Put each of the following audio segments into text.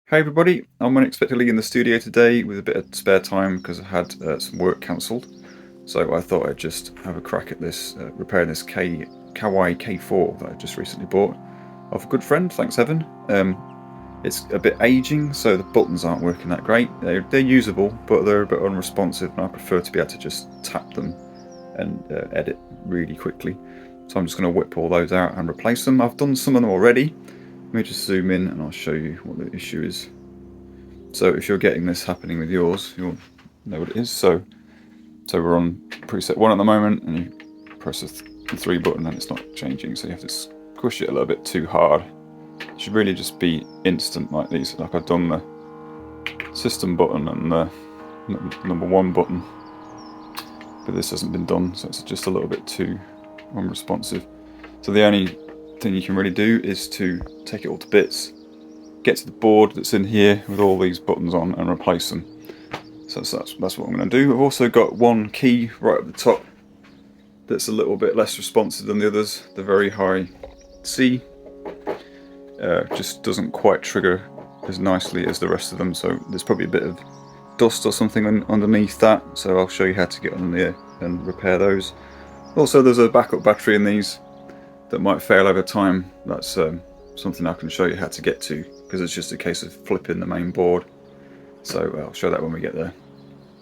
Hey everybody, I'm unexpectedly in the studio today with a bit of spare time because I had some work cancelled. So I thought I'd just have a crack at this, repairing this Kawai K4 that I just recently bought off a good friend, thanks Evan. It's a bit aging, so the buttons aren't working that great. They're usable, but they're a bit unresponsive, and I prefer to be able to just tap them and edit really quickly. So I'm just going to whip all those out and replace them. I've done some of them already. Let me just zoom in and I'll show you what the issue is. So if you're getting this happening with yours, you'll know what it is. So we're on preset 1 at the moment, and you press the 3 button and it's not changing, so you have to squish it a little bit too hard. It should really just be instant like these. Like I've done the system button and the number 1 button, but this hasn't been done, so it's just a little bit too unresponsive. So the only thing you can really do is to take it all to bits, get to the board that's in here with all these buttons on, and replace them. So that's what I'm going to do. I've also got one key right at the top that's a little bit less responsive than the others. The very high C just doesn't quite trigger as nicely as the rest of them, so there's probably a bit of dust or something underneath that, so I'll show you how to get on there and repair those. Also, there's a backup battery in these that might fail over time. That's something I can show you how to get to, because it's just a case of flipping the main board. So I'll show that when we get there.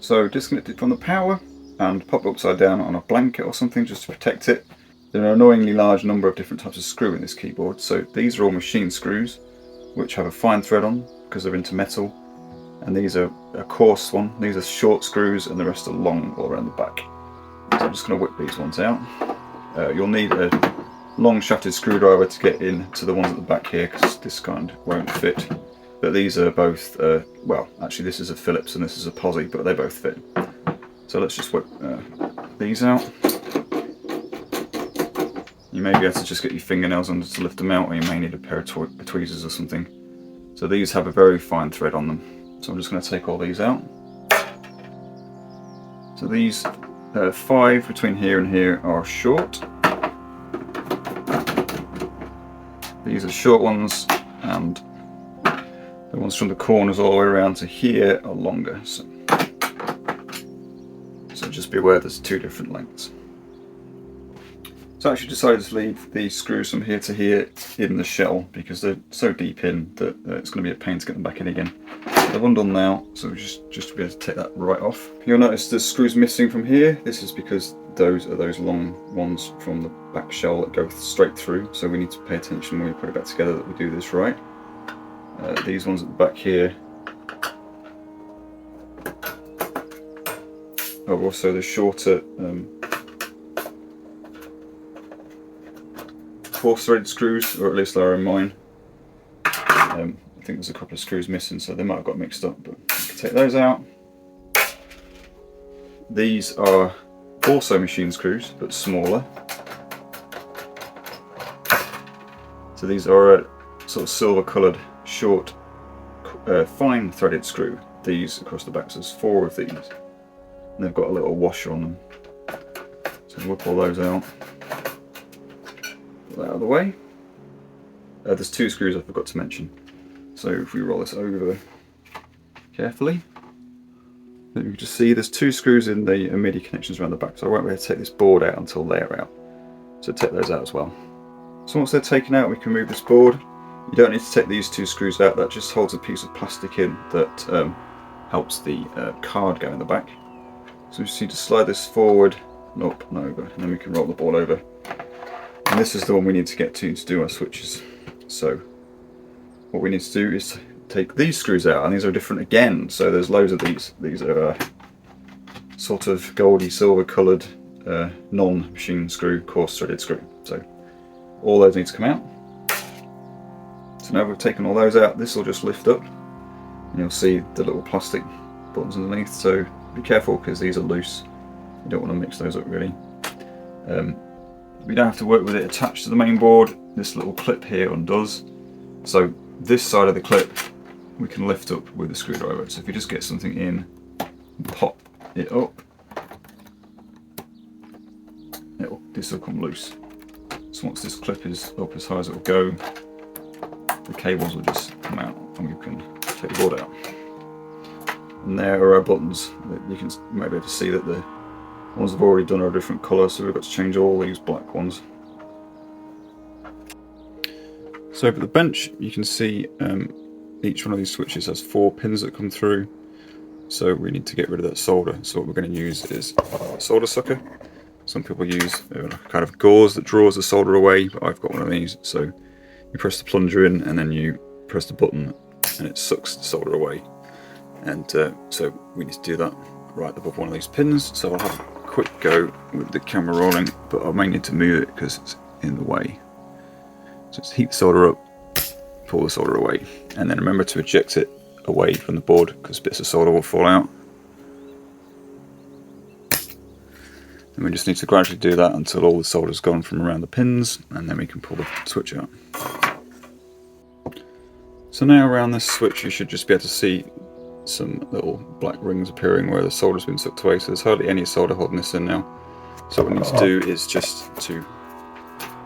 So disconnect it from the power and pop it upside down on a blanket or something just to protect it. There are an annoyingly large number of different types of screw in this keyboard. So these are all machine screws, which have a fine thread on because they're into metal. And these are a coarse one. These are short screws, and the rest are long all around the back. So I'm just going to whip these ones out. You'll need a long shafted screwdriver to get into the ones at the back here, because this kind won't fit. But these are both, well, actually this is a Phillips and this is a Posi, but they both fit. So let's just whip these out. You may be able to just get your fingernails under to lift them out, or you may need a pair of tweezers or something. So these have a very fine thread on them. So I'm just going to take all these out. So these 5 between here and here are short. These are short ones, and the ones from the corners all the way around to here are longer. So just be aware there's 2 different lengths. So I actually decided to leave these screws from here to here in the shell because they're so deep in that it's going to be a pain to get them back in again. They've undone now, so just to be able to take that right off. You'll notice the screws missing from here. This is because those are those long ones from the back shell that go straight through, so we need to pay attention when we put it back together that we do this right. These ones at the back here are also the shorter coarse threaded screws, or at least they are in mine. I think there's a couple of screws missing, so they might have got mixed up, but I can take those out. These are also machine screws, but smaller. So these are a sort of silver coloured, short, fine threaded screw. These across the back, so there's 4 of these. And they've got a little washer on them. So we'll pull those out. Put that out of the way. There's 2 screws I forgot to mention. So if we roll this over carefully, then you can just see there's 2 screws in the MIDI connections around the back, so I won't be able to take this board out until they're out. So take those out as well. So once they're taken out, we can move this board. You don't need to take these 2 screws out, that just holds a piece of plastic in that helps the card go in the back. So we just need to slide this forward and up and over, and then we can roll the board over. And this is the one we need to get to do our switches. So what we need to do is take these screws out, and these are different again. So there's loads of these. These are sort of goldy silver coloured non-machine screw, coarse threaded screw. So all those need to come out. So now we've taken all those out, this will just lift up, and you'll see the little plastic buttons underneath. So be careful because these are loose. You don't want to mix those up really. We don't have to work with it attached to the main board. This little clip here undoes. So this side of the clip we can lift up with a screwdriver. So if you just get something in and pop it up, this will come loose. So once this clip is up as high as it will go, the cables will just come out and you can take the board out. And there are our buttons. You can maybe be able to see that the ones I've already done are a different colour, so we've got to change all these black ones. So over the bench you can see each one of these switches has 4 pins that come through, so we need to get rid of that solder. So what we're going to use is a solder sucker. Some people use a kind of gauze that draws the solder away, but I've got one of these. So you press the plunger in and then you press the button and it sucks the solder away. And so we need to do that right above one of these pins. So I'll have a quick go with the camera rolling, but I may need to move it because it's in the way. So just heat the solder up, pull the solder away, and then remember to eject it away from the board because bits of solder will fall out. And we just need to gradually do that until all the solder's gone from around the pins, and then we can pull the switch out. So now around this switch you should just be able to see some little black rings appearing where the solder's been sucked away, so there's hardly any solder holding this in now. So what we need to do is just to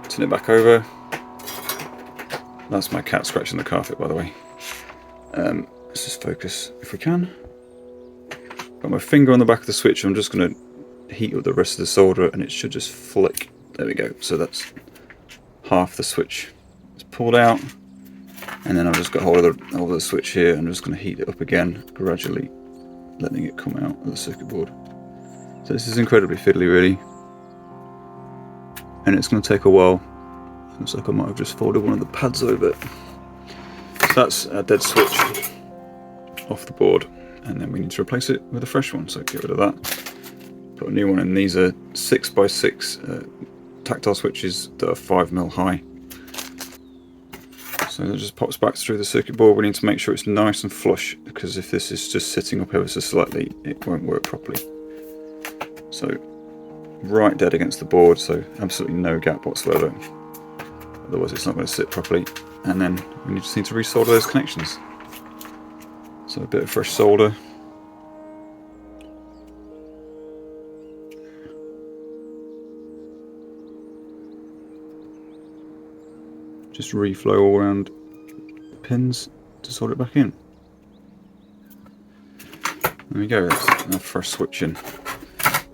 turn it back over. That's my cat scratching the carpet, by the way. Let's just focus if we can. Got my finger on the back of the switch. I'm just going to heat up the rest of the solder and it should just flick. There we go. So that's half the switch. It's pulled out, and then I've just got hold of the switch here. I'm just going to heat it up again, gradually letting it come out of the circuit board. So this is incredibly fiddly, really, and it's going to take a while. Looks like I might have just folded one of the pads over. So that's a dead switch off the board, and then we need to replace it with a fresh one. So get rid of that. Put a new one in. These are 6x6 tactile switches that are 5mm high. So it just pops back through the circuit board. We need to make sure it's nice and flush, because if this is just sitting up ever so slightly, it won't work properly. So right dead against the board, so absolutely no gap whatsoever. Otherwise it's not going to sit properly. And then we just need to resolder those connections. So a bit of fresh solder. Just reflow all around the pins to solder it back in. There we go, that's our fresh switch in.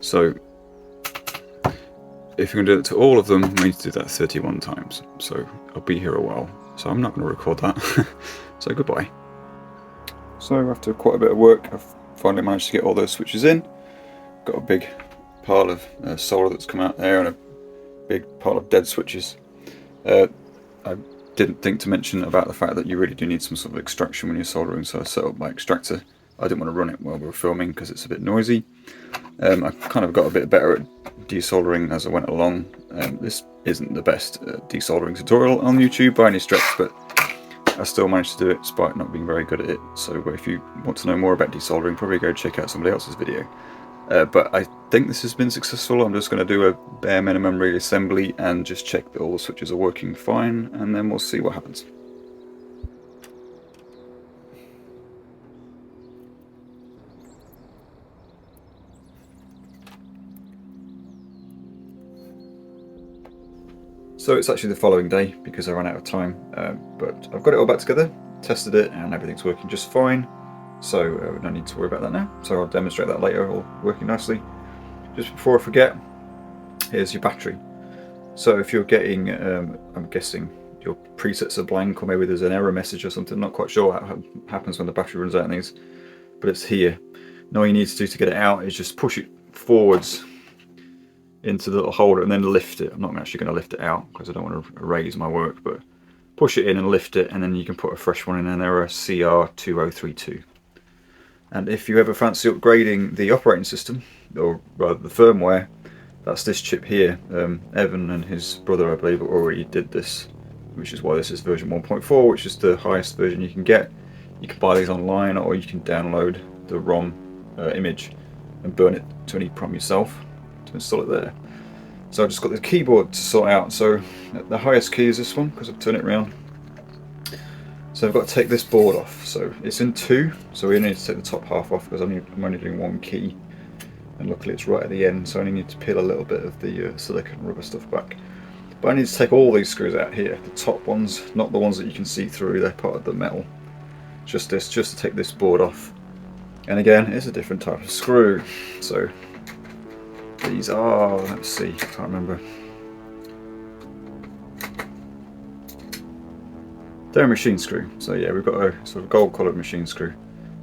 So if you're going to do it to all of them, we need to do that 31 times. So I'll be here a while, so I'm not going to record that. So goodbye. So after quite a bit of work, I've finally managed to get all those switches in. Got a big pile of solder that's come out there and a big pile of dead switches. I didn't think to mention about the fact that you really do need some sort of extraction when you're soldering, so I set up my extractor. I didn't want to run it while we were filming because it's a bit noisy. I kind of got a bit better at desoldering as I went along. This isn't the best desoldering tutorial on YouTube by any stretch, but I still managed to do it despite not being very good at it. So if you want to know more about desoldering, probably go check out somebody else's video. But I think this has been successful. I'm just going to do a bare minimum reassembly and just check that all the switches are working fine, and then we'll see what happens. So it's actually the following day because I ran out of time, but I've got it all back together, tested it, and everything's working just fine. So no need to worry about that now. So I'll demonstrate that later, all working nicely. Just before I forget, here's your battery. So if you're getting, I'm guessing your presets are blank, or maybe there's an error message or something, not quite sure what happens when the battery runs out in these, but it's here. And all you need to do to get it out is just push it forwards into the little holder and then lift it. I'm not actually going to lift it out because I don't want to erase my work, but push it in and lift it, and then you can put a fresh one in, and they're a CR2032. And if you ever fancy upgrading the operating system, or rather the firmware, that's this chip here. Evan and his brother, I believe, already did this, which is why this is version 1.4, which is the highest version you can get. You can buy these online, or you can download the ROM image and burn it to an EEPROM yourself to install it there. So I've just got the keyboard to sort out. So the highest key is this one, because I've turned it around. So I've got to take this board off. So it's in two, so we only need to take the top half off because I'm only doing one key, and luckily it's right at the end, so I only need to peel a little bit of the silicone rubber stuff back. But I need to take all these screws out here, the top ones, not the ones that you can see through, they're part of the metal. Just this, just to take this board off. And again, it's a different type of screw. So these are, let's see, I can't remember. They're a machine screw. So yeah, we've got a sort of gold coloured machine screw.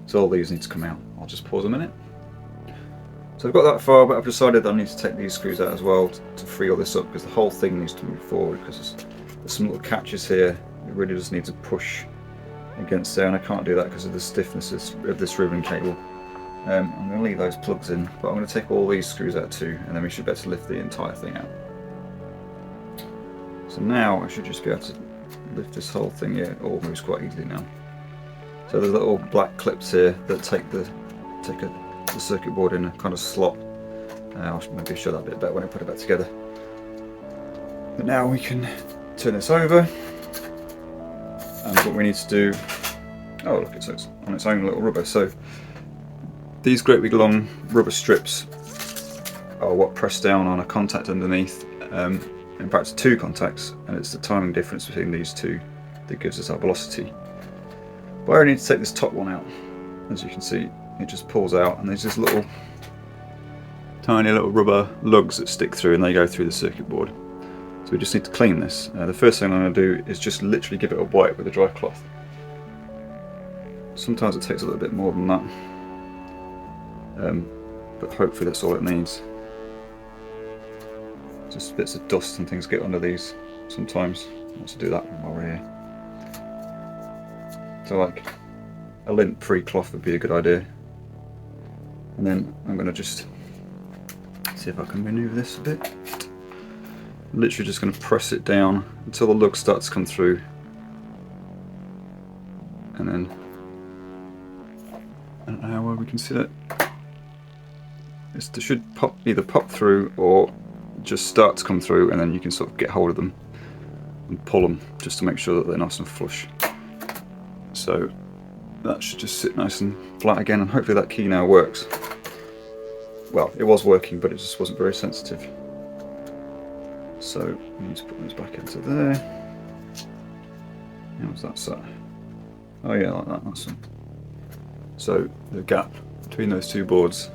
So all these need to come out. I'll just pause a minute. So I've got that far, but I've decided that I need to take these screws out as well to free all this up, because the whole thing needs to move forward, because there's some little catches here. It really just needs to push against there, and I can't do that because of the stiffness of this ribbon cable. I'm going to leave those plugs in, but I'm going to take all these screws out too, and then we should be able to lift the entire thing out. So now I should just be able to lift this whole thing here. It all moves quite easily now. So there's little black clips here that take the circuit board in a kind of slot. I'll maybe show that a bit better when I put it back together. But now we can turn this over, and what we need to do, oh look, it's on its own little rubber. So these great big long rubber strips are what press down on a contact underneath. In fact, two contacts, and it's the timing difference between these two that gives us our velocity. But I only need to take this top one out. As you can see, it just pulls out, and there's just little tiny little rubber lugs that stick through, and they go through the circuit board. So we just need to clean this. The first thing I'm going to do is just literally give it a wipe with a dry cloth. Sometimes it takes a little bit more than that, but hopefully that's all it needs. Just bits of dust and things get under these sometimes. Let's do that while we're here. So like a lint-free cloth would be a good idea. And then I'm going to just see if I can maneuver this a bit. Literally just going to press it down until the lug starts to come through. And then, I don't know how well we can see that. It should either pop through or just start to come through, and then you can sort of get hold of them and pull them just to make sure that they're nice and flush. So that should just sit nice and flat again, and hopefully that key now works. Well, it was working, but it just wasn't very sensitive. So we need to put those back into there. How's that set? Oh yeah, like that, that's one. So the gap between those two boards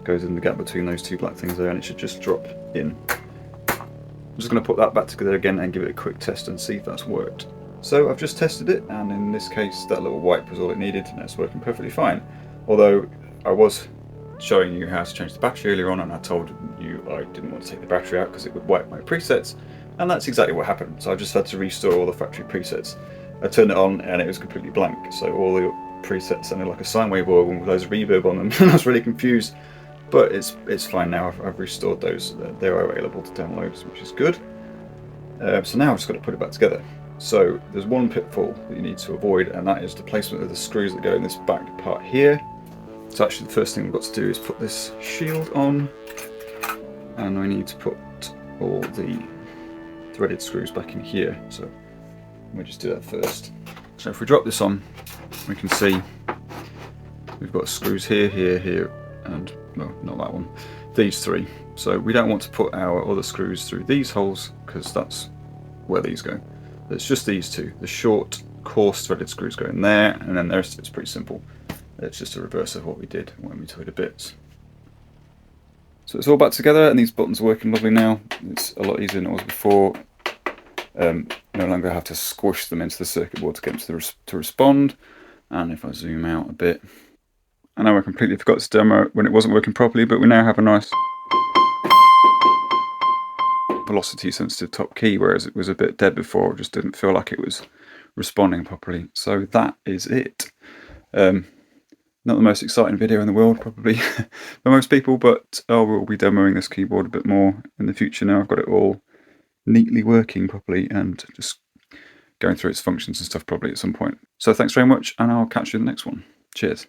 goes in the gap between those two black things there, and it should just drop in. I'm just going to put that back together again and give it a quick test and see if that's worked. So I've just tested it, and in this case that little wipe was all it needed, and it's working perfectly fine. Although I was showing you how to change the battery earlier on, and I told you I didn't want to take the battery out because it would wipe my presets, and that's exactly what happened. So I just had to restore all the factory presets. I turned it on and it was completely blank, so all the presets sounded like a sine wave organ with loads of reverb on them, and I was really confused. But it's fine now. I've restored those. They're available to download, which is good. So now I've just got to put it back together. So there's one pitfall that you need to avoid, and that is the placement of the screws that go in this back part here. So actually the first thing we've got to do is put this shield on, and we need to put all the threaded screws back in here. So we'll just do that first. So if we drop this on, we can see we've got screws here, here, here, and no, not that one, these three. So we don't want to put our other screws through these holes, because that's where these go. It's just these two. The short, coarse threaded screws go in there, and then the rest it's pretty simple. It's just a reverse of what we did when we took it to bits. So it's all back together, and these buttons are working lovely now. It's a lot easier than it was before. No longer have to squish them into the circuit board to get them to respond. And if I zoom out a bit, I know I completely forgot to demo when it wasn't working properly, but we now have a nice velocity sensitive top key, whereas it was a bit dead before. It just didn't feel like it was responding properly. So that is it. Not the most exciting video in the world probably for most people, but I will be demoing this keyboard a bit more in the future now I've got it all neatly working properly and just going through its functions and stuff probably at some point. So thanks very much, and I'll catch you in the next one. Cheers.